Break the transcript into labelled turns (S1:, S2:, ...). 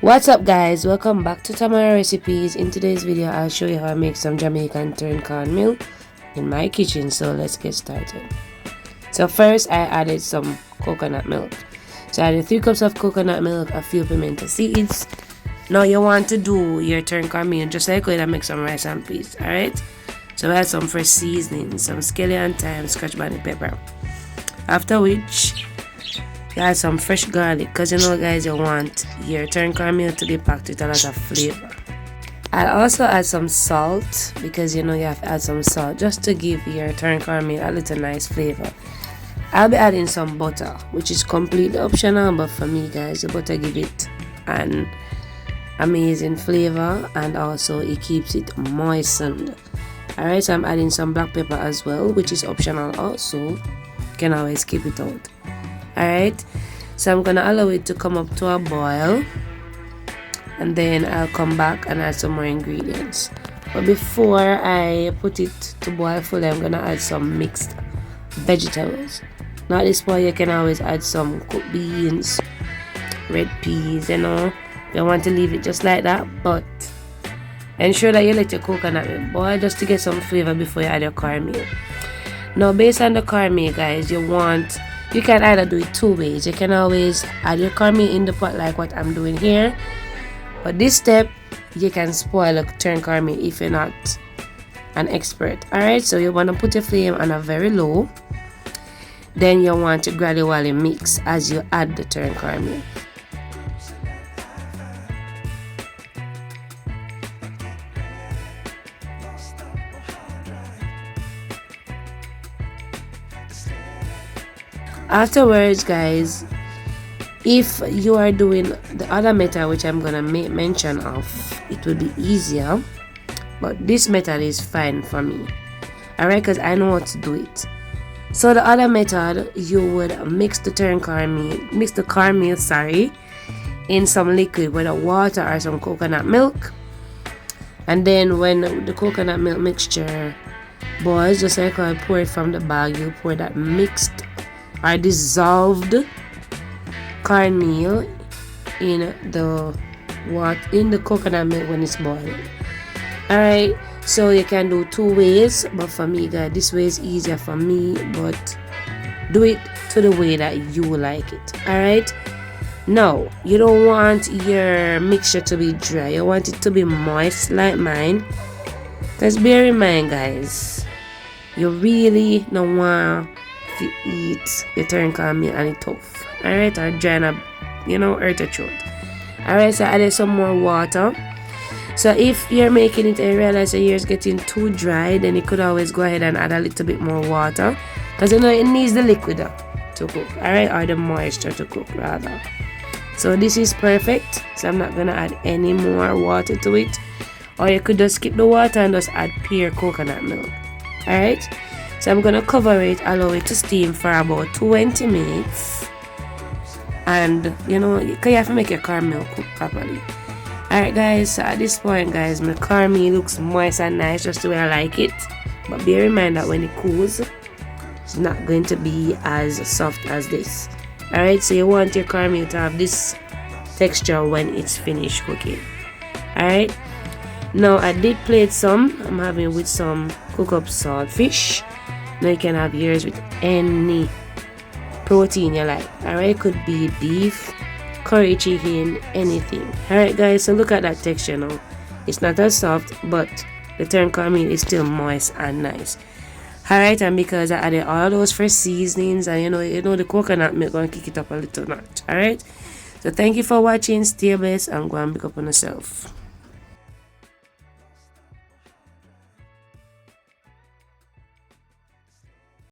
S1: What's up guys, welcome back to Tamara recipes. In today's video I'll show you how I make some Jamaican turned cornmeal in my kitchen. So let's get started. So first I added some coconut milk. So I added 3 cups of coconut milk, a few pimento seeds. Now you want to do your turned cornmeal just like when I make some rice and peas, alright? So I add some fresh seasoning, some scallion thyme, scotch bonnet pepper. After which you add some fresh garlic, because you know guys, you want your turned cornmeal to be packed with a lot of flavor. I'll also add some salt, because you know you have to add some salt just to give your turned cornmeal a little nice flavor. I'll be adding some butter, which is completely optional, but for me guys, the butter give it an amazing flavor and also it keeps it moistened. Alright, so I'm adding some black pepper as well, which is optional also. You can always keep it out. Alright, so I'm gonna allow it to come up to a boil and then I'll come back and add some more ingredients. But before I put it to boil fully, I'm gonna add some mixed vegetables. Now at this point you can always add some cooked beans, red peas, you know, if you want to leave it just like that, but ensure that you let your coconut milk boil just to get some flavor before you add your cornmeal. Now based on the cornmeal guys, you can either do it 2 ways. You can always add your cornmeal in the pot like what I'm doing here, but this step you can spoil a turned cornmeal if you're not an expert. Alright, so you want to put your flame on a very low, then you want to gradually mix as you add the turned cornmeal. Afterwards guys, if you are doing the other method which I'm gonna make mention of, it will be easier, but this method is fine for me, alright, because I know how to do it. So the other method, you would mix the cornmeal in some liquid, whether water or some coconut milk, and then when the coconut milk mixture boils, just like I pour it from the bag, you pour that mixed or dissolved cornmeal in the coconut milk when it's boiling. Alright, so you can do 2 ways, but for me guys, this way is easier for me, but do it to the way that you like it. Alright, now you don't want your mixture to be dry, you want it to be moist like mine, because bear in mind guys, you really don't want to eat your turned cornmeal and it's tough, alright, or dry and hurt your throat. Alright, so I added some more water. So if you're making it and you realize that yours getting too dry, then you could always go ahead and add a little bit more water, because you know it needs the liquid to cook, alright, or the moisture to cook rather. So this is perfect, so I'm not gonna add any more water to it, or you could just skip the water and just add pure coconut milk. Alright, so I'm gonna cover it, allow it to steam for about 20 minutes, and you know, because you have to make your cornmeal cook properly. Alright guys, so at this point guys, my cornmeal looks moist and nice just the way I like it, but bear in mind that when it cools, it's not going to be as soft as this. Alright, so you want your cornmeal to have this texture when it's finished cooking. Alright, now I did plate some. I'm having with some cook up saltfish. Now you can have yours with any protein you like. Alright, it could be beef, curry chicken, anything. Alright guys, so look at that texture now. It's not as soft, but the turned cornmeal is still moist and nice. Alright, and because I added all those fresh seasonings and you know the coconut milk gonna kick it up a little notch. Alright, so thank you for watching. Stay blessed and go and pick up on yourself.